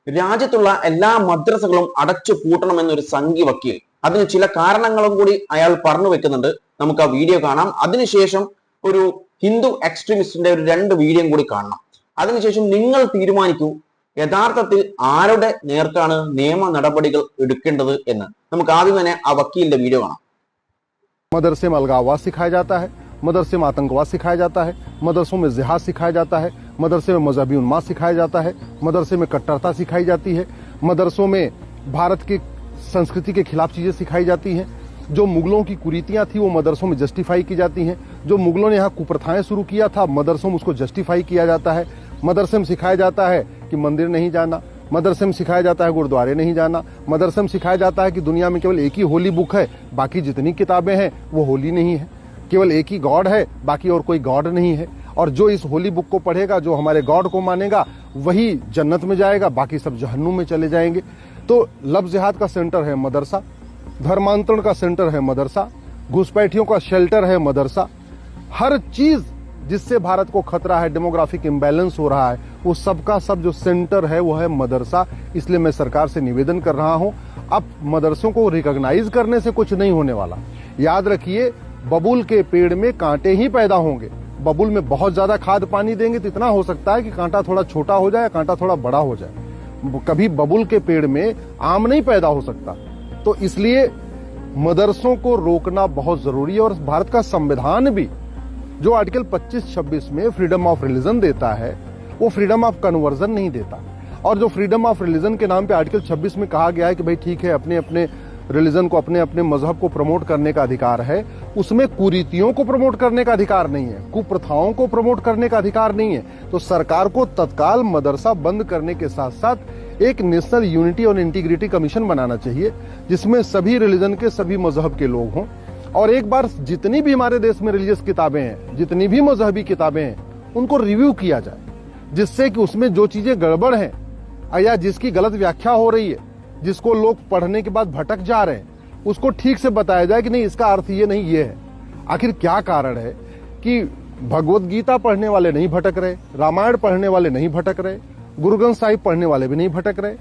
രാജ്യത്തുള്ള എല്ലാ മദ്രസകളും അടച്ചു പൂട്ടണമെന്നൊരു സംഘി വക്കീൽ അതിന് ചില കാരണങ്ങളും കൂടി അയാൾ പറഞ്ഞു വെക്കുന്നുണ്ട്. നമുക്ക് ആ വീഡിയോ കാണാം. അതിനുശേഷം ഒരു ഹിന്ദു എക്സ്ട്രീമിസ്റ്റിന്റെ ഒരു 2 വീഡിയോ കൂടി കാണണം. അതിനുശേഷം നിങ്ങൾ തീരുമാനിക്കൂ യഥാർത്ഥത്തിൽ ആരുടെ നേർക്കാണ് നിയമ നടപടികൾ എടുക്കേണ്ടത് എന്ന്. നമുക്ക് ആദ്യം തന്നെ ആ വക്കീലിന്റെ വീഡിയോ കാണാം. मदरसे में अलगाववाद सिखाया जाता है, मदरसे में आतंकवाद सिखाया जाता है, मदरसों में जिहाद सिखाया जाता है, मदरसे में मजहबी उन्माद सिखाया जाता है, मदरसे में कट्टरता सिखाई जाती है, मदरसों में भारत की संस्कृति के खिलाफ चीजें सिखाई जाती हैं। जो मुगलों की कुरीतियां थी वो मदरसों में जस्टिफाई की जाती हैं। जो मुगलों ने यहाँ कुप्रथाएं शुरू किया था मदरसों में उसको जस्टिफाई किया जाता है। मदरसे में सिखाया जाता है कि मंदिर नहीं जाना, मदरसे में सिखाया जाता है गुरुद्वारे नहीं जाना, मदरसे में सिखाया जाता है कि दुनिया में केवल एक ही होली बुक है, बाकी जितनी किताबें हैं वो होली नहीं है, केवल एक ही गॉड है, बाकी और कोई गॉड नहीं है, और जो इस होली बुक को पढ़ेगा, जो हमारे गॉड को मानेगा, वही जन्नत में जाएगा, बाकी सब जहन्नुम में चले जाएंगे। तो लफ्ज़ जिहाद का सेंटर है मदरसा, धर्मांतरण का सेंटर है मदरसा, घुसपैठियों का शेल्टर है मदरसा। हर चीज जिससे भारत को खतरा है, डेमोग्राफिक इम्बैलेंस हो रहा है, वो सबका सब जो सेंटर है वो है मदरसा। इसलिए मैं सरकार से निवेदन कर रहा हूं, अब मदरसों को रिकॉग्नाइज करने से कुछ नहीं होने वाला। याद रखिए, बबूल के पेड़ में कांटे ही पैदा होंगे। बबूल में बहुत ज्यादा खाद पानी देंगे तो इतना हो सकता है कि कांटा थोड़ा छोटा हो जाए, कांटा थोड़ा बड़ा हो जाए। कभी बबूल के पेड़ में आम नहीं पैदा हो सकता। तो इसलिए मदरसों को रोकना बहुत जरूरी है। और भारत का संविधान भी जो आर्टिकल 25-26 में फ्रीडम ऑफ रिलीजन देता है, वो फ्रीडम ऑफ कन्वर्जन नहीं देता। और जो फ्रीडम ऑफ रिलीजन के नाम पे आर्टिकल 26 में कहा गया है कि भाई ठीक है, अपने अपने रिलीजन को, अपने अपने मजहब को प्रमोट करने का अधिकार है, उसमें कुरीतियों को प्रमोट करने का अधिकार नहीं है, कुप्रथाओं को प्रमोट करने का अधिकार नहीं है। तो सरकार को तत्काल मदरसा बंद करने के साथ साथ एक नेशनल यूनिटी और इंटीग्रिटी कमीशन बनाना चाहिए, जिसमें सभी रिलीजन के, सभी मजहब के लोग हों। और एक बार जितनी भी हमारे देश में रिलीजियस किताबें हैं, जितनी भी मजहबी किताबें हैं, उनको रिव्यू किया जाए, जिससे कि उसमें जो चीजें गड़बड़ हैं या जिसकी गलत व्याख्या हो रही है, जिसको लोग पढ़ने के बाद भटक जा रहे हैं, उसको ठीक से बताया जाए कि नहीं, इसका अर्थ ये नहीं, ये है। आखिर क्या कारण है कि भगवत गीता पढ़ने वाले नहीं भटक रहे, रामायण पढ़ने वाले नहीं भटक रहे, गुरु ग्रंथ साहिब पढ़ने वाले भी नहीं भटक रहे,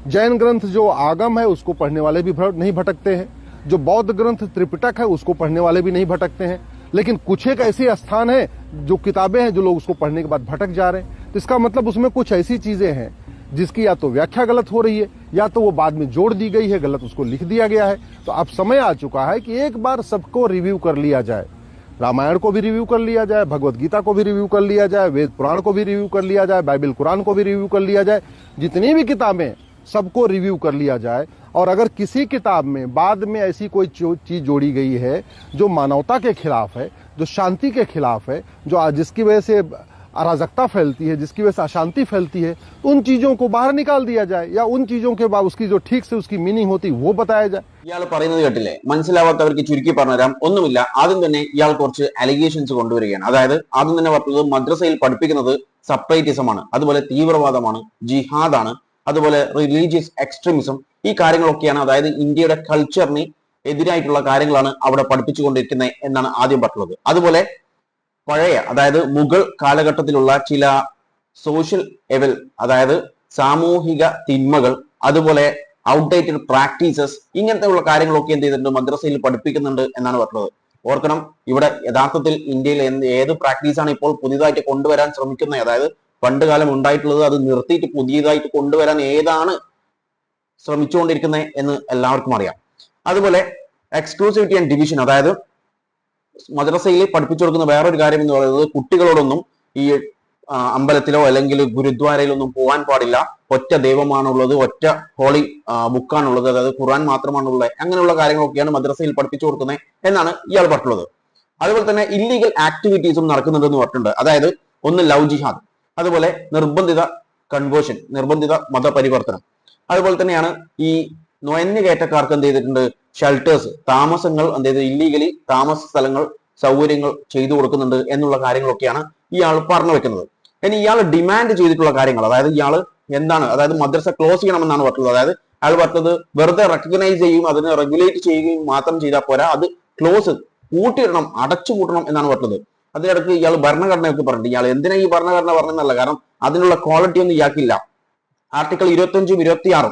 जैन ग्रंथ जो आगम है उसको पढ़ने वाले भी नहीं भटकते हैं, जो बौद्ध ग्रंथ त्रिपिटक है उसको पढ़ने वाले भी नहीं भटकते हैं। लेकिन कुछ एक ऐसे स्थान है, जो किताबें हैं, जो लोग उसको पढ़ने के बाद भटक जा रहे हैं। तो इसका मतलब उसमें कुछ ऐसी चीजें हैं जिसकी या तो व्याख्या गलत हो रही है, या तो वो बाद में जोड़ दी गई है, गलत उसको लिख दिया गया है। तो अब समय आ चुका है कि एक बार सबको रिव्यू कर लिया जाए, रामायण को भी रिव्यू कर लिया जाए, भगवत गीता को भी रिव्यू कर लिया जाए, वेद पुराण को भी रिव्यू कर लिया जाए, बाइबल कुरान को भी रिव्यू कर लिया जाए, जितनी भी किताबें सबको रिव्यू कर लिया जाए। और अगर किसी किताब में बाद में ऐसी कोई चीज जोड़ी गई है जो मानवता के खिलाफ है, जो शांति के खिलाफ है, जो जिसकी वजह से अराजकता फैलती है, जिसकी वजह से अशांति फैलती है, तो उन चीजों को बाहर निकाल दिया जाए, या उन चीजों के बाद उसकी जो ठीक से उसकी मीनिंग होती वो बताया जाए। ഇയാൾ പറയുന്നത് കേട്ടില്ലേ? മനസ്സിലാവാത്തവർക്ക് ചുരുക്കി പറഞ്ഞുതരാം. ഒന്നുമില്ല, ആദ്യം തന്നെ ഇയാൾ കുറച്ച് അലിഗേഷൻസ് കൊണ്ടുവരികയാണ്. അതായത് ആദ്യം തന്നെ പറഞ്ഞത് മദ്രസയിൽ പഠിപ്പിക്കുന്നത് സെപ്പറേറ്റിസമാണ്, അതുപോലെ തീവ്രവാദമാണ്, ജിഹാദാണ്, അതുപോലെ റിലീജിയസ് എക്സ്ട്രീമിസം, ഈ കാര്യങ്ങളൊക്കെയാണ്, അതായത് ഇന്ത്യയുടെ കൾച്ചറിന് എതിരായിട്ടുള്ള കാര്യങ്ങളാണ് അവിടെ പഠിപ്പിച്ചുകൊണ്ടിരിക്കുന്നത് എന്നാണ് ആദ്യം പറഞ്ഞത്. അതുപോലെ പഴയ, അതായത് മുഗൾ കാലഘട്ടത്തിലുള്ള ചില സോഷ്യൽ എവൽ, അതായത് സാമൂഹിക തിന്മകൾ, അതുപോലെ ഔട്ട്ഡേറ്റഡ് പ്രാക്ടീസസ്, ഇങ്ങനത്തെ ഉള്ള കാര്യങ്ങളൊക്കെ എന്ത് ചെയ്തിട്ടുണ്ട്, മദ്രസയിൽ പഠിപ്പിക്കുന്നുണ്ട് എന്നാണ് പറഞ്ഞത്. ഓർക്കണം, ഇവിടെ യഥാർത്ഥത്തിൽ ഇന്ത്യയിൽ ഏത് പ്രാക്ടീസാണ് ഇപ്പോൾ പുതിയതായിട്ട് കൊണ്ടുവരാൻ ശ്രമിക്കുന്നത്, അതായത് പണ്ട് കാലം ഉണ്ടായിട്ടുള്ളത് അത് നിർത്തിയിട്ട് പുതിയതായിട്ട് കൊണ്ടുവരാൻ ഏതാണ് ശ്രമിച്ചുകൊണ്ടിരിക്കുന്നത് എന്ന് എല്ലാവർക്കും അറിയാം. അതുപോലെ എക്സ്ക്ലൂസിവിറ്റി ആൻഡ് ഡിവിഷൻ, അതായത് മദ്രസയിൽ പഠിപ്പിച്ചു കൊടുക്കുന്ന വേറൊരു കാര്യം എന്ന് പറയുന്നത് കുട്ടികളോടൊന്നും ഈ അമ്പലത്തിലോ അല്ലെങ്കിൽ ഗുരുദ്വാരയിലോ ഒന്നും പോകാൻ പാടില്ല, ഒറ്റ ദൈവമാണുള്ളത്, ഒറ്റ ഹോളി ബുക്കാണുള്ളത്, അതായത് ഖുർആൻ മാത്രമാണുള്ളത്, അങ്ങനെയുള്ള കാര്യങ്ങളൊക്കെയാണ് മദ്രസയിൽ പഠിപ്പിച്ചു കൊടുക്കുന്നത് എന്നാണ് ഇയാൾ പറഞ്ഞിട്ടുള്ളത്. അതുപോലെ തന്നെ ഇല്ലീഗൽ ആക്ടിവിറ്റീസും നടക്കുന്നുണ്ടെന്ന് പറഞ്ഞിട്ടുണ്ട്. അതായത് ഒന്ന് ലവ് ജിഹാദ്, അതുപോലെ നിർബന്ധിത കൺവേർഷൻ, നിർബന്ധിത മതപരിവർത്തനം, അതുപോലെ തന്നെയാണ് ഈ നുഴഞ്ഞു കയറ്റക്കാർക്ക് എന്ത് ചെയ്തിട്ടുണ്ട്, ഷെൽട്ടേഴ്സ്, താമസങ്ങൾ, എന്ത് ചെയ്ത് ഇല്ലീഗലി താമസ സ്ഥലങ്ങൾ, സൗകര്യങ്ങൾ ചെയ്തു കൊടുക്കുന്നുണ്ട് എന്നുള്ള കാര്യങ്ങളൊക്കെയാണ് ഇയാൾ പറഞ്ഞു വെക്കുന്നത്. ഇനി ഇയാൾ ഡിമാൻഡ് ചെയ്തിട്ടുള്ള കാര്യങ്ങൾ, അതായത് ഇയാൾ എന്താണ്, അതായത് മദ്രസ ക്ലോസ് ചെയ്യണമെന്നാണ് പറഞ്ഞത്. അതായത് അയാൾ പറഞ്ഞത് വെറുതെ റെക്കഗ്നൈസ് ചെയ്യുകയും അതിനെ റെഗുലേറ്റ് ചെയ്യുകയും മാത്രം ചെയ്താൽ പോരാ, അത് ക്ലോസ്, പൂട്ടിയിടണം, അടച്ചു പൂട്ടണം എന്നാണ് പറഞ്ഞത്. അതിനിടയ്ക്ക് ഇയാൾ ഭരണഘടനയൊക്കെ പറഞ്ഞിട്ട്, ഇയാൾ എന്തിനാ ഈ ഭരണഘടന പറഞ്ഞെന്നല്ല, കാരണം അതിനുള്ള ക്വാളിറ്റി ഒന്നും ഇയാൾക്കില്ല. ആർട്ടിക്കിൾ 25 26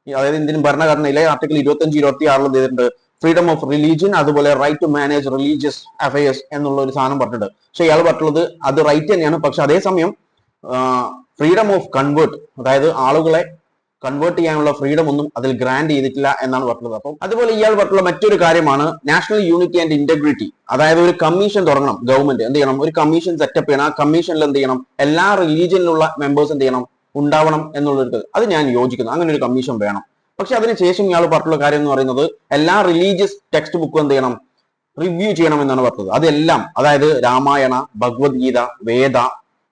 അതായത് ഇന്ത്യൻ ഭരണഘടനയിലെ ആർട്ടിക്കിൾ 25 26 ചെയ്തിട്ടുണ്ട് ഫ്രീഡം ഓഫ് റിലീജിയൻ, അതുപോലെ right to manage religious affairs എന്നുള്ള ഒരു സാധനം പറഞ്ഞിട്ടുണ്ട്. പക്ഷെ ഇയാൾ പറഞ്ഞിട്ടുള്ളത് അത് റൈറ്റ് തന്നെയാണ്, പക്ഷെ അതേസമയം ഫ്രീഡം ഓഫ് കൺവേർട്ട്, അതായത് ആളുകളെ കൺവേർട്ട് ചെയ്യാനുള്ള ഫ്രീഡം ഒന്നും അതിൽ ഗ്രാൻഡ് ചെയ്തിട്ടില്ല എന്നാണ് പറഞ്ഞത്. അപ്പം അതുപോലെ ഇയാൾ പറഞ്ഞുള്ള മറ്റൊരു കാര്യമാണ് നാഷണൽ യൂണിറ്റി ആൻഡ് ഇന്റഗ്രിറ്റി. അതായത് ഒരു കമ്മീഷൻ തുടങ്ങണം, ഗവൺമെന്റ് എന്ത് ചെയ്യണം, ഒരു കമ്മീഷൻ സെറ്റപ്പ് ചെയ്യണം. ആ കമ്മീഷനിൽ എന്ത് ചെയ്യണം, എല്ലാ റിലീജിയനിലുള്ള മെമ്പേഴ്സ് എന്ത് ചെയ്യണം, ഉണ്ടാവണം എന്നുള്ളൊരു, അത് ഞാൻ യോജിക്കുന്നു, അങ്ങനെ ഒരു കമ്മീഷൻ വേണം. പക്ഷെ അതിനുശേഷം ഇയാൾ പറഞ്ഞിട്ടുള്ള കാര്യം എന്ന് പറയുന്നത് എല്ലാ റിലീജിയസ് ടെക്സ്റ്റ് ബുക്കും എന്ത് ചെയ്യണം, റിവ്യൂ ചെയ്യണം എന്നാണ് പറഞ്ഞത്. അതെല്ലാം, അതായത് രാമായണ, ഭഗവത്ഗീത, വേദ,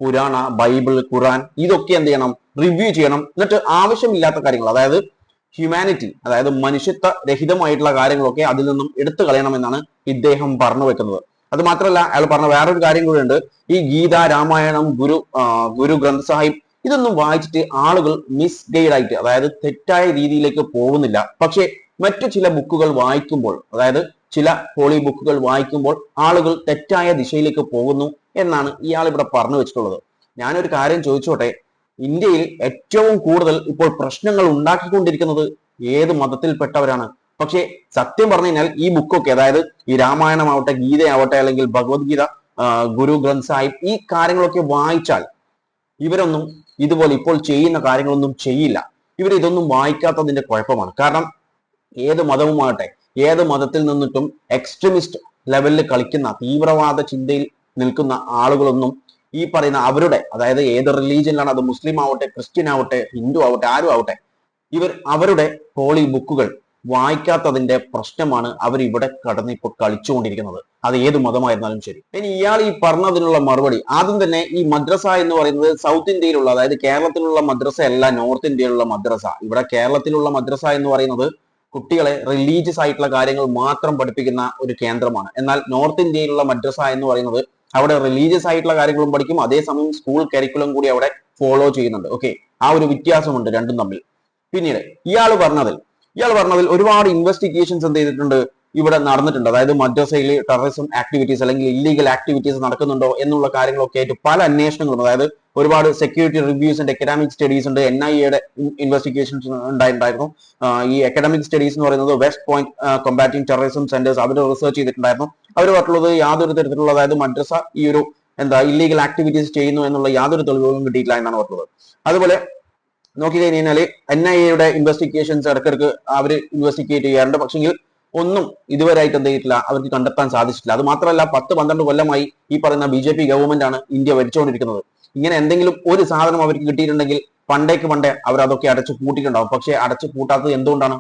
പുരാണ, ബൈബിൾ, ഖുറാൻ, ഇതൊക്കെ എന്ത് ചെയ്യണം, റിവ്യൂ ചെയ്യണം. എന്നിട്ട് ആവശ്യമില്ലാത്ത കാര്യങ്ങൾ, അതായത് ഹ്യൂമാനിറ്റി, അതായത് മനുഷ്യത്വ രഹിതമായിട്ടുള്ള കാര്യങ്ങളൊക്കെ അതിൽ നിന്നും എടുത്തു കളയണമെന്നാണ് ഇദ്ദേഹം പറഞ്ഞു വെക്കുന്നത്. അത് മാത്രമല്ല അയാൾ പറഞ്ഞ വേറൊരു കാര്യം കൂടെ ഉണ്ട്. ഈ ഗീത, രാമായണം, ഗുരു ഗ്രന്ഥ സാഹിബ് ഇതൊന്നും വായിച്ചിട്ട് ആളുകൾ മിസ്ഗൈഡ് ആയിട്ട്, അതായത് തെറ്റായ രീതിയിലേക്ക് പോകുന്നില്ല. പക്ഷെ മറ്റു ചില ബുക്കുകൾ വായിക്കുമ്പോൾ, അതായത് ചില ഹോളി ബുക്കുകൾ വായിക്കുമ്പോൾ ആളുകൾ തെറ്റായ ദിശയിലേക്ക് പോകുന്നു എന്നാണ് ഇയാൾ ഇവിടെ പറഞ്ഞു വെച്ചിട്ടുള്ളത്. ഞാനൊരു കാര്യം ചോദിച്ചോട്ടെ, ഇന്ത്യയിൽ ഏറ്റവും കൂടുതൽ ഇപ്പോൾ പ്രശ്നങ്ങൾ ഉണ്ടാക്കിക്കൊണ്ടിരിക്കുന്നത് ഏത് മതത്തിൽപ്പെട്ടവരാണ്? പക്ഷേ സത്യം പറഞ്ഞു കഴിഞ്ഞാൽ ഈ ബുക്കൊക്കെ, അതായത് ഈ രാമായണമാവട്ടെ, ഗീതയാവട്ടെ, അല്ലെങ്കിൽ ഭഗവത്ഗീത, ഗുരു ഗ്രന്ഥ സാഹിബ്, ഈ കാര്യങ്ങളൊക്കെ വായിച്ചാൽ ഇവരൊന്നും ഇതുപോലെ ഇപ്പോൾ ചെയ്യുന്ന കാര്യങ്ങളൊന്നും ചെയ്യില്ല. ഇവർ ഇതൊന്നും വായിക്കാത്തതിന്റെ കുഴപ്പമാണ്. കാരണം ഏത് മതവുമാകട്ടെ, ഏത് മതത്തിൽ നിന്നിട്ടും എക്സ്ട്രീമിസ്റ്റ് ലെവലിൽ കളിക്കുന്ന, തീവ്രവാദ ചിന്തയിൽ നിൽക്കുന്ന ആളുകളൊന്നും ഈ പറയുന്ന അവരുടെ, അതായത് ഏത് റിലീജിയനിലാണ്, അത് മുസ്ലിം ആവട്ടെ, ക്രിസ്ത്യൻ ആവട്ടെ, ഹിന്ദു ആവട്ടെ, ആരും ആവട്ടെ, ഇവർ അവരുടെ ഹോളി ബുക്കുകൾ വായിക്കാത്തതിന്റെ പ്രശ്നമാണ് അവർ ഇവിടെ കടന്ന് ഇപ്പോൾ കളിച്ചുകൊണ്ടിരിക്കുന്നത്. അത് ഏത് മതമായിരുന്നാലും ശരി. ഇനി ഇയാൾ ഈ പറഞ്ഞതിനുള്ള മറുപടി, ആദ്യം തന്നെ ഈ മദ്രസ എന്ന് പറയുന്നത് സൗത്ത് ഇന്ത്യയിലുള്ള, അതായത് കേരളത്തിലുള്ള മദ്രസ അല്ല, നോർത്ത് ഇന്ത്യയിലുള്ള മദ്രസ. ഇവിടെ കേരളത്തിലുള്ള മദ്രസ എന്ന് പറയുന്നത് കുട്ടികളെ റിലീജിയസ് ആയിട്ടുള്ള കാര്യങ്ങൾ മാത്രം പഠിപ്പിക്കുന്ന ഒരു കേന്ദ്രമാണ്. എന്നാൽ നോർത്ത് ഇന്ത്യയിലുള്ള മദ്രസ എന്ന് പറയുന്നത് അവിടെ റിലീജിയസ് ആയിട്ടുള്ള കാര്യങ്ങളും പഠിക്കും, അതേസമയം സ്കൂൾ കരിക്കുലം കൂടി അവിടെ ഫോളോ ചെയ്യുന്നുണ്ട്. ഓക്കെ, ആ ഒരു വ്യത്യാസമുണ്ട് രണ്ടും തമ്മിൽ. പിന്നീട് ഇയാൾ പറഞ്ഞതിൽ ഒരുപാട് ഇൻവെസ്റ്റിഗേഷൻസ് എന്ത് ചെയ്തിട്ടുണ്ട്, ഇവിടെ നടന്നിട്ടുണ്ട്. അതായത് മദ്രസയിൽ ടെററിസം ആക്ടിവിറ്റീസ് അല്ലെങ്കിൽ ഇല്ലീഗൽ ആക്ടിവിറ്റീസ് നടക്കുന്നുണ്ടോ എന്നുള്ള കാര്യങ്ങളൊക്കെ ആയിട്ട് പല അന്വേഷണങ്ങളും, അതായത് ഒരുപാട് സെക്യൂരിറ്റി റിവ്യൂസ് ഉണ്ട്, എക്കഡമിക് സ്റ്റഡീസ് ഉണ്ട്, NIA ഇൻവെസ്റ്റിഗേഷൻസ് ഉണ്ടായിട്ടുണ്ടായിരുന്നു. ഈ എക്കഡമിക് സ്റ്റഡീസ് എന്ന് പറയുന്നത് West Point combating terrorism centres അവർ റിസർച്ച് ചെയ്തിട്ടുണ്ടായിരുന്നു. അവർ പറഞ്ഞുള്ളത് യാതൊരു തരത്തിലുള്ള, അതായത് മദ്രസ ഈ ഒരു ഇല്ലീഗൽ ആക്ടിവിറ്റീസ് ചെയ്യുന്നു എന്നുള്ള യാതൊരു തെളിവുകളും കിട്ടിയിട്ടില്ല എന്നാണ് പറഞ്ഞത്. അതുപോലെ നോക്കിക്കഴിഞ്ഞാല് NIA ഇൻവെസ്റ്റിഗേഷൻസ് ഇടയ്ക്കിടയ്ക്ക് അവർ ഇൻവെസ്റ്റിഗേറ്റ് ചെയ്യാറുണ്ട്. പക്ഷെങ്കിൽ ഒന്നും ഇതുവരെയായിട്ട് എന്ത് ചെയ്തിട്ടില്ല, അവർക്ക് കണ്ടെത്താൻ സാധിച്ചിട്ടില്ല. അത് മാത്രമല്ല 10-12 കൊല്ലമായി ഈ പറയുന്ന BJP ഗവൺമെന്റ് ആണ് ഇന്ത്യ ഭരിച്ചുകൊണ്ടിരിക്കുന്നത്. ഇങ്ങനെ എന്തെങ്കിലും ഒരു സാധനം അവർക്ക് കിട്ടിയിട്ടുണ്ടെങ്കിൽ പണ്ടേ അവർ അതൊക്കെ അടച്ചു പൂട്ടിയിട്ടുണ്ടാവും. പക്ഷെ അടച്ചു പൂട്ടാത്തത് എന്തുകൊണ്ടാണ്?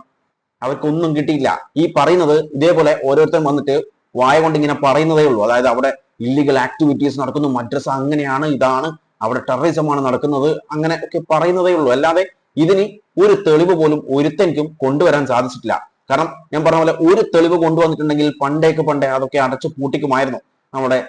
അവർക്കൊന്നും കിട്ടിയില്ല. ഈ പറയുന്നത് ഇതേപോലെ ഓരോരുത്തരും വന്നിട്ട് വായ കൊണ്ട് ഇങ്ങനെ പറയുന്നതേ ഉള്ളൂ. അതായത് അവിടെ ഇല്ലീഗൽ ആക്ടിവിറ്റീസ് നടക്കുന്നു, മദ്രസ അങ്ങനെയാണ്, ഇതാണ്, അവിടെ ടെററിസമാണ് നടക്കുന്നത്, അങ്ങനെ ഒക്കെ പറയുന്നതേ ഉള്ളൂ. അല്ലാതെ ഇതിന് ഒരു തെളിവ് പോലും ഒരുത്തനിക്കും കൊണ്ടുവരാൻ സാധിച്ചിട്ടില്ല. കാരണം ഞാൻ പറഞ്ഞ പോലെ ഒരു തെളിവ് കൊണ്ടുവന്നിട്ടുണ്ടെങ്കിൽ പണ്ടേ അതൊക്കെ അടച്ചു പൂട്ടിക്കുമായിരുന്നു. നമ്മുടെ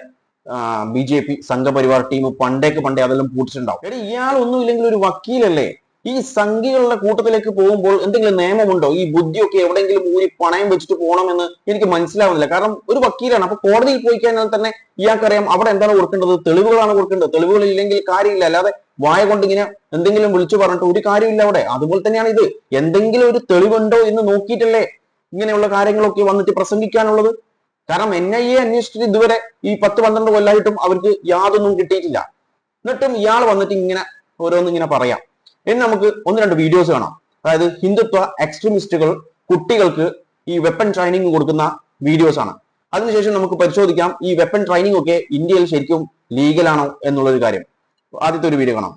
BJP സംഘപരിവാർ ടീം പണ്ടേ അതെല്ലാം പൂട്ടിച്ചിട്ടുണ്ടാവും. എടി ഇയാൾ ഒന്നും ഇല്ലെങ്കിൽ ഒരു വക്കീലല്ലേ? ഈ സംഘികളുടെ കൂട്ടത്തിലേക്ക് പോകുമ്പോൾ എന്തെങ്കിലും നിയമമുണ്ടോ? ഈ ബുദ്ധിയൊക്കെ എവിടെയെങ്കിലും ഊരി പണയം വെച്ചിട്ട് പോകണമെന്ന് എനിക്ക് മനസ്സിലാവുന്നില്ല. കാരണം ഒരു വക്കീലാണ്, അപ്പൊ കോടതിയിൽ പോയി കഴിഞ്ഞാൽ തന്നെ ഇയാൾക്കറിയാം അവിടെ എന്താണ് കൊടുക്കേണ്ടത്, തെളിവുകളാണ് കൊടുക്കേണ്ടത്. തെളിവുകൾ ഇല്ലെങ്കിൽ കാര്യമില്ല. അല്ലാതെ വായ കൊണ്ട് ഇങ്ങനെ എന്തെങ്കിലും വിളിച്ചു പറഞ്ഞിട്ട് ഒരു കാര്യമില്ല അവിടെ. അതുപോലെ തന്നെയാണ് ഇത്. എന്തെങ്കിലും ഒരു തെളിവുണ്ടോ എന്ന് നോക്കിയിട്ടല്ലേ ഇങ്ങനെയുള്ള കാര്യങ്ങളൊക്കെ വന്നിട്ട് പ്രസംഗിക്കാനുള്ളത്. കാരണം NIA അന്വേഷിച്ചിട്ട് ഇതുവരെ ഈ 10-12 കൊല്ലമായിട്ടും അവർക്ക് യാതൊന്നും കിട്ടിയിട്ടില്ല. എന്നിട്ടും ഇയാൾ വന്നിട്ട് ഇങ്ങനെ ഓരോന്നിങ്ങനെ പറയാം. ഇനി നമുക്ക് 1-2 വീഡിയോസ് കാണാം. അതായത് ഹിന്ദുത്വ എക്സ്ട്രീമിസ്റ്റുകൾ കുട്ടികൾക്ക് ഈ വെപ്പൺ ട്രെയിനിങ് കൊടുക്കുന്ന വീഡിയോസ് ആണ്. അതിനുശേഷം നമുക്ക് പരിശോധിക്കാം ഈ വെപ്പൺ ട്രെയിനിങ് ഒക്കെ ഇന്ത്യയിൽ ശരിക്കും ലീഗലാണോ എന്നുള്ളൊരു കാര്യം. ആദ്യത്തെ ഒരു വീഡിയോ കാണാം.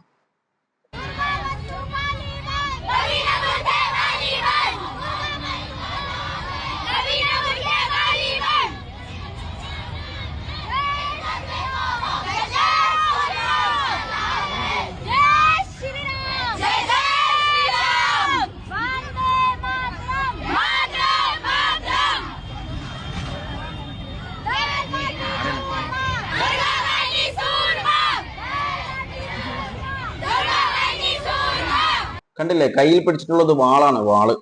കണ്ടില്ലേ, കയ്യിൽ പിടിച്ചിട്ടുള്ളത് വാളാണ്, വാള്.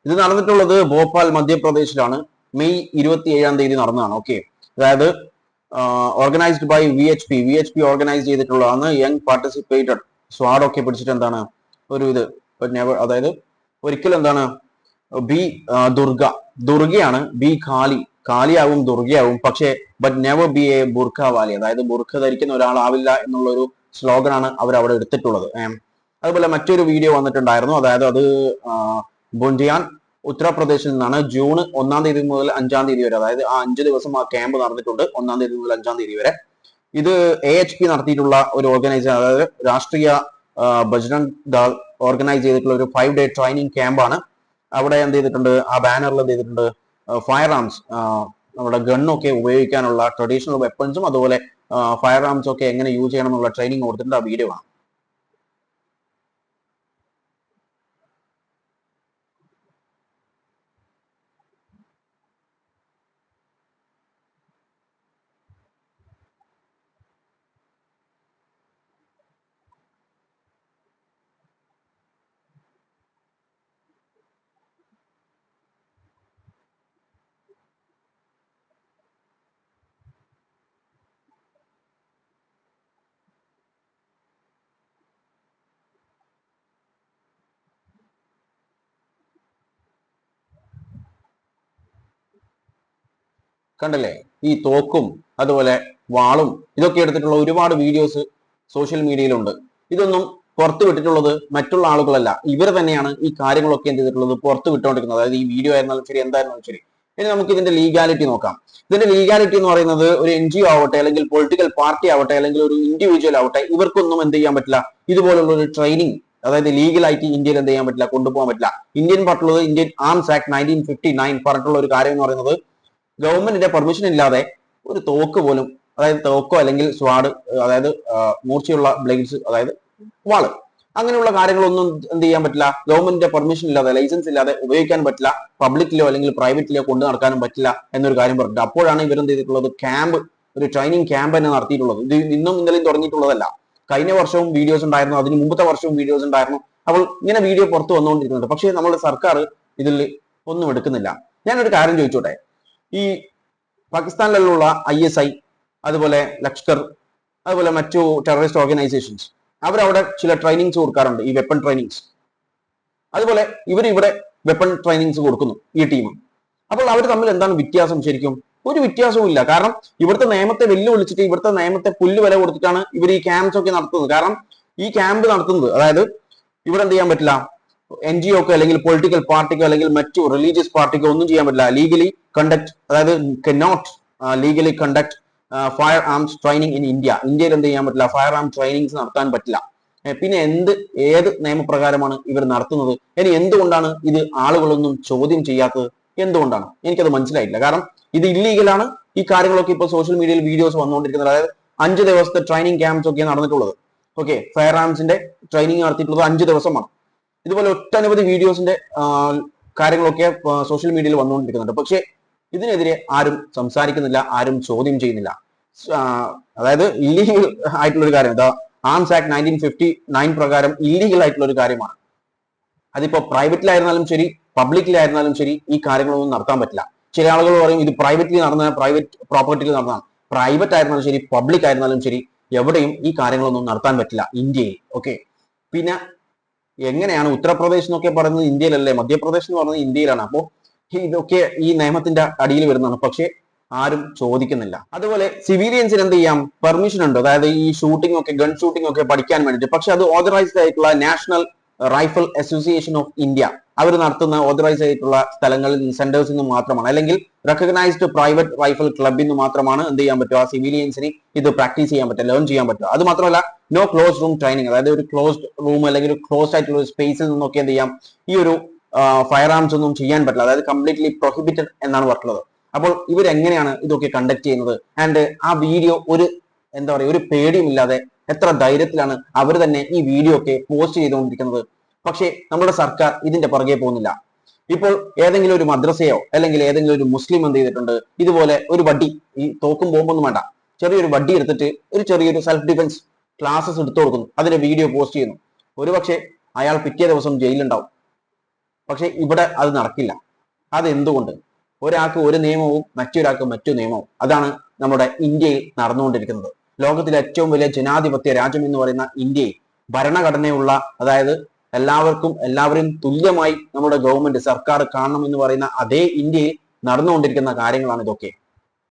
ഇത് നടന്നിട്ടുള്ളത് ഭോപ്പാൽ മധ്യപ്രദേശിലാണ്. മെയ് 27-ാം തീയതി നടന്നതാണ്. ഓക്കെ, അതായത് ഓർഗനൈസ്ഡ് ബൈ VHP ഓർഗനൈസ് ചെയ്തിട്ടുള്ളതാണ്. യങ് പാർട്ടിസിപ്പേറ്റഡ് സ്വാഡൊക്കെ പിടിച്ചിട്ട് എന്താണ് ഒരു ഇത് അതായത് ഒരിക്കലും എന്താണ് ബി ദുർഗയാണ്, ബി കാലിയാവും ദുർഗയാവും, പക്ഷേ but never be A burqa Valley, അതായത് ബുർഖ ധരിക്കുന്ന ഒരാളാവില്ല എന്നുള്ള ഒരു സ്ലോഗനാണ് അവർ അവിടെ എടുത്തിട്ടുള്ളത്. അതുപോലെ മറ്റൊരു വീഡിയോ വന്നിട്ടുണ്ടായിരുന്നു, അതായത് അത് ബുണ്ടിയാൻ ഉത്തർപ്രദേശിൽ നിന്നാണ്. ജൂൺ 1 തീയതി മുതൽ 5 തീയതി വരെ, അതായത് ആ 5 ദിവസം ആ ക്യാമ്പ് നടന്നിട്ടുണ്ട്, 1 തീയതി മുതൽ 5 തീയതി വരെ. ഇത് AHP നടത്തിയിട്ടുള്ള ഒരു ഓർഗനൈസേഷൻ, അതായത് രാഷ്ട്രീയ ബജ്രംഗ് ദൾ ഓർഗനൈസ് ചെയ്തിട്ടുള്ള ഒരു 5 ഡേ ട്രെയിനിങ് ക്യാമ്പാണ്. അവിടെ എന്ത് ചെയ്തിട്ടുണ്ട്, ആ ബാനറിൽ എന്ത് ചെയ്തിട്ടുണ്ട്, ഫയർ ആംസ്, നമ്മുടെ ഗണ്ണൊക്കെ ഉപയോഗിക്കാനുള്ള ട്രഡീഷണൽ വെപ്പൺസും അതുപോലെ ഫയർ ആംസ് ഒക്കെ എങ്ങനെ യൂസ് ചെയ്യണം എന്നുള്ള ട്രെയിനിങ് കൊടുത്തിട്ടുണ്ട്. ആ വീഡിയോ ആണ്. കണ്ടല്ലേ, ഈ തോക്കും അതുപോലെ വാളും ഇതൊക്കെ എടുത്തിട്ടുള്ള ഒരുപാട് വീഡിയോസ് സോഷ്യൽ മീഡിയയിലുണ്ട്. ഇതൊന്നും പുറത്തു വിട്ടിട്ടുള്ളത് മറ്റുള്ള ആളുകളല്ല, ഇവർ തന്നെയാണ് ഈ കാര്യങ്ങളൊക്കെ എന്ത് ചെയ്തിട്ടുള്ളത് പുറത്തു വിട്ടുകൊണ്ടിരിക്കുന്നത്. അതായത് ഈ വീഡിയോ ആയിരുന്നാലും ശരി, എന്തായിരുന്നാലും ശരി. ഇനി നമുക്ക് ഇതിന്റെ ലീഗാലിറ്റി നോക്കാം. ഇതിന്റെ ലീഗാലിറ്റി എന്ന് പറയുന്നത് ഒരു NGO ആവട്ടെ, അല്ലെങ്കിൽ പൊളിറ്റിക്കൽ പാർട്ടി ആവട്ടെ, അല്ലെങ്കിൽ ഒരു ഇൻഡിവിജ്വൽ ആവട്ടെ, ഇവർക്കൊന്നും എന്ത് ചെയ്യാൻ പറ്റില്ല, ഇതുപോലുള്ള ഒരു ട്രെയിനിങ് അതായത് ലീഗലായിട്ട് ഇന്ത്യയിൽ എന്ത് ചെയ്യാൻ പറ്റില്ല, കൊണ്ടുപോകാൻ പറ്റില്ല. ഇന്ത്യൻ പറഞ്ഞിട്ടുള്ളത് ഇന്ത്യൻ ആംസ് ആക്ട് 1959 പറഞ്ഞിട്ടുള്ള ഒരു കാര്യം എന്ന് പറയുന്നത്, ഗവൺമെന്റിന്റെ പെർമിഷൻ ഇല്ലാതെ ഒരു തോക്ക് പോലും, അതായത് തോക്കോ അല്ലെങ്കിൽ സ്വാഡ്, അതായത് മൂർച്ചയുള്ള ബ്ലേഡ്സ്, അതായത് വാള്, അങ്ങനെയുള്ള കാര്യങ്ങളൊന്നും എന്ത് ചെയ്യാൻ പറ്റില്ല, ഗവൺമെന്റിന്റെ പെർമിഷൻ ഇല്ലാതെ, ലൈസൻസ് ഇല്ലാതെ ഉപയോഗിക്കാൻ പറ്റില്ല, പബ്ലിക്കിലോ അല്ലെങ്കിൽ പ്രൈവറ്റിലോ കൊണ്ടു നടക്കാനും പറ്റില്ല എന്നൊരു കാര്യം പറഞ്ഞിട്ട്. അപ്പോഴാണ് ഇവരെന്ത് ചെയ്തിട്ടുള്ളത്, ക്യാമ്പ്, ഒരു ട്രെയിനിങ് ക്യാമ്പ് തന്നെ നടത്തിയിട്ടുള്ളത്. ഇത് ഇന്നും ഇന്നലെയും തുടങ്ങിയിട്ടുള്ളതല്ല. കഴിഞ്ഞ വർഷവും വീഡിയോസ് ഉണ്ടായിരുന്നു, അതിന് മുമ്പത്തെ വർഷവും വീഡിയോസ് ഉണ്ടായിരുന്നു. അപ്പോൾ ഇങ്ങനെ വീഡിയോ പുറത്ത് വന്നുകൊണ്ടിരിക്കുന്നുണ്ട്. പക്ഷേ നമ്മുടെ സർക്കാർ ഇതിൽ ഒന്നും എടുക്കുന്നില്ല. ഞാനൊരു കാര്യം ചോദിച്ചോട്ടെ, ഈ പാകിസ്ഥാനിലുള്ള ISI, അതുപോലെ ലഷ്കർ, അതുപോലെ മറ്റു ടെററിസ്റ്റ് ഓർഗനൈസേഷൻസ്, അവരവിടെ ചില ട്രെയിനിങ്സ് കൊടുക്കാറുണ്ട്, ഈ വെപ്പൺ ട്രെയിനിങ്സ്. അതുപോലെ ഇവിടെ വെപ്പൺ ട്രെയിനിങ്സ് കൊടുക്കുന്നു ഈ ടീം. അപ്പോൾ അവർ തമ്മിൽ എന്താണ് വ്യത്യാസം? ശരിക്കും ഒരു വ്യത്യാസവും ഇല്ല. കാരണം ഇവിടുത്തെ നിയമത്തെ വെല്ലുവിളിച്ചിട്ട്, ഇവിടുത്തെ നിയമത്തെ പുല്ല് വില കൊടുത്തിട്ടാണ് ഇവർ ഈ ക്യാമ്പ്സ് ഒക്കെ നടത്തുന്നത്. കാരണം ഈ ക്യാമ്പ് നടത്തുന്നത്, അതായത് ഇവിടെ എന്ത് ചെയ്യാൻ പറ്റില്ല, NGOക്കോ അല്ലെങ്കിൽ പൊളിറ്റിക്കൽ പാർട്ടിക്കോ അല്ലെങ്കിൽ മറ്റു റിലീജിയസ് പാർട്ടിക്കോ ഒന്നും ചെയ്യാൻ പറ്റില്ല. ലീഗലി കണ്ടക്ട്, അതായത് cannot legally conduct fire arms training in ഇന്ത്യയിൽ എന്ത് ചെയ്യാൻ പറ്റില്ല, ഫയർ ആം ട്രെയിനിങ്സ് നടത്താൻ പറ്റില്ല. പിന്നെ ഏത് നിയമപ്രകാരമാണ് ഇവർ നടത്തുന്നത്? ഇനി എന്തുകൊണ്ടാണ് ഇത് ആളുകളൊന്നും ചോദ്യം ചെയ്യാത്തത്? എന്തുകൊണ്ടാണ്? എനിക്കത് മനസ്സിലായിട്ടില്ല. കാരണം ഇത് ഇല്ലീഗലാണ്. ഈ കാര്യങ്ങളൊക്കെ ഇപ്പോൾ സോഷ്യൽ മീഡിയയിൽ വീഡിയോസ് വന്നുകൊണ്ടിരിക്കുന്നത്. അതായത് 5 ദിവസത്തെ ട്രെയിനിങ് ക്യാമ്പ്സ് ഒക്കെ നടന്നിട്ടുള്ളത്. ഓക്കെ, ഫയർ ആംസിന്റെ ട്രെയിനിങ് നടത്തിയിട്ടുള്ളത് 5 ദിവസമാണ്. ഇതുപോലെ ഒട്ടനവധി വീഡിയോസിന്റെ കാര്യങ്ങളൊക്കെ സോഷ്യൽ മീഡിയയിൽ വന്നുകൊണ്ടിരിക്കുന്നുണ്ട്. പക്ഷേ ഇതിനെതിരെ ആരും സംസാരിക്കുന്നില്ല, ആരും ചോദ്യം ചെയ്യുന്നില്ല. അതായത് ഇല്ലീഗൽ ആയിട്ടുള്ള ഒരു കാര്യം, ആംസ് ആക്ട് 1959 പ്രകാരം ഇല്ലീഗൽ ആയിട്ടുള്ള ഒരു കാര്യമാണ്. അതിപ്പോ പ്രൈവറ്റിലായിരുന്നാലും ശരി, പബ്ലിക്കിലായിരുന്നാലും ശരി, ഈ കാര്യങ്ങളൊന്നും നടത്താൻ പറ്റില്ല. ചില ആളുകൾ പറയും ഇത് പ്രൈവറ്റിൽ നടന്ന, പ്രൈവറ്റ് പ്രോപ്പർട്ടിയിൽ നടന്നതാണ്. പ്രൈവറ്റ് ആയിരുന്നാലും ശരി, പബ്ലിക് ആയിരുന്നാലും ശരി, എവിടെയും ഈ കാര്യങ്ങളൊന്നും നടത്താൻ പറ്റില്ല ഇന്ത്യയിൽ. ഓക്കെ, പിന്നെ എങ്ങനെയാണ് ഉത്തർപ്രദേശ് എന്നൊക്കെ പറയുന്നത് ഇന്ത്യയിലല്ലേ, മധ്യപ്രദേശ് എന്ന് പറയുന്നത് ഇന്ത്യയിലാണ്. അപ്പോൾ ഇതൊക്കെ ഈ നിയമത്തിന്റെ അടിയിൽ വരുന്നതാണ്. പക്ഷേ ആരും ചോദിക്കുന്നില്ല. അതുപോലെ സിവിലിയൻസിന് എന്ത് ചെയ്യാം, പെർമിഷൻ ഉണ്ട്. അതായത് ഈ ഷൂട്ടിംഗ് ഒക്കെ, ഗൺ ഷൂട്ടിംഗ് ഒക്കെ പഠിക്കാൻ വേണ്ടിയിട്ട്. പക്ഷെ അത് ഓതറൈസ്ഡ് ആയിട്ടുള്ള National Rifle Association of India അവർ നടത്തുന്ന ഓതറൈസ് ആയിട്ടുള്ള സ്ഥലങ്ങളിൽ, സെന്റേഴ്സിൽ നിന്ന് മാത്രമാണ്, അല്ലെങ്കിൽ റെക്കഗ്നൈസ്ഡ് പ്രൈവറ്റ് റൈഫിൾ ക്ലബിൽ നിന്ന് മാത്രമാണ് എന്ത് ചെയ്യാൻ പറ്റുക, സിവിലിയൻസിന് ഇത് പ്രാക്ടീസ് ചെയ്യാൻ പറ്റുക, ലേൺ ചെയ്യാൻ പറ്റുക. അത് മാത്രമല്ല, നോ ക്ലോസ് റൂം ട്രെയിനിങ്, അതായത് ഒരു ക്ലോസ്ഡ് റൂം അല്ലെങ്കിൽ ഒരു ക്ലോസ്ഡ് ആയിട്ടുള്ള ഒരു സ്പേസിൽ നിന്നൊക്കെ എന്ത് ചെയ്യാം, ഈ ഒരു ഫയർ ആംസ് ഒന്നും ചെയ്യാൻ പറ്റില്ല. അതായത് കംപ്ലീറ്റ്ലി പ്രൊഹിബിറ്റഡ് എന്നാണ് പറഞ്ഞത്. അപ്പോൾ ഇവരെങ്ങനെയാണ് ഇതൊക്കെ കണ്ടക്ട് ചെയ്യുന്നത്? ആൻഡ് ആ വീഡിയോ എന്താ പറയുക, ഒരു പേടിയുമില്ലാതെ എത്ര ധൈര്യത്തിലാണ് അവർ തന്നെ ഈ വീഡിയോ ഒക്കെ പോസ്റ്റ് ചെയ്തുകൊണ്ടിരിക്കുന്നത്. പക്ഷേ നമ്മുടെ സർക്കാർ ഇതിന്റെ പുറകെ പോകുന്നില്ല. ഇപ്പോൾ ഏതെങ്കിലും ഒരു മദ്രസയോ അല്ലെങ്കിൽ ഏതെങ്കിലും ഒരു മുസ്ലിം എന്ത് ചെയ്തിട്ടുണ്ട്, ഇതുപോലെ ഒരു വടി, ഈ തോക്കും ബോംബൊന്നും വേണ്ട, ചെറിയൊരു വടി എടുത്തിട്ട് ഒരു ചെറിയൊരു സെൽഫ് ഡിഫൻസ് ക്ലാസ്സസ് എടുത്തു കൊടുക്കുന്നു, അതിന്റെ വീഡിയോ പോസ്റ്റ് ചെയ്യുന്നു. ഒരുപക്ഷെ അയാൾ പിറ്റേ ദിവസം ജയിലുണ്ടാവും. പക്ഷെ ഇവിടെ അത് നടക്കില്ല. അതെന്തുകൊണ്ട്? ഒരാൾക്ക് ഒരു നിയമവും മറ്റൊരാൾക്ക് മറ്റു നിയമവും. അതാണ് നമ്മുടെ ഇന്ത്യയിൽ നടന്നുകൊണ്ടിരിക്കുന്നത്. ലോകത്തിലെ ഏറ്റവും വലിയ ജനാധിപത്യ രാജ്യം എന്ന് പറയുന്ന ഇന്ത്യയിൽ ഭരണഘടനയുള്ള, അതായത് എല്ലാവരെയും തുല്യമായി നമ്മുടെ ഗവൺമെന്റ് സർക്കാർ കാണണം എന്ന് പറയുന്ന അതേ ഇന്ത്യയിൽ നടന്നുകൊണ്ടിരിക്കുന്ന കാര്യങ്ങളാണ് ഇതൊക്കെ.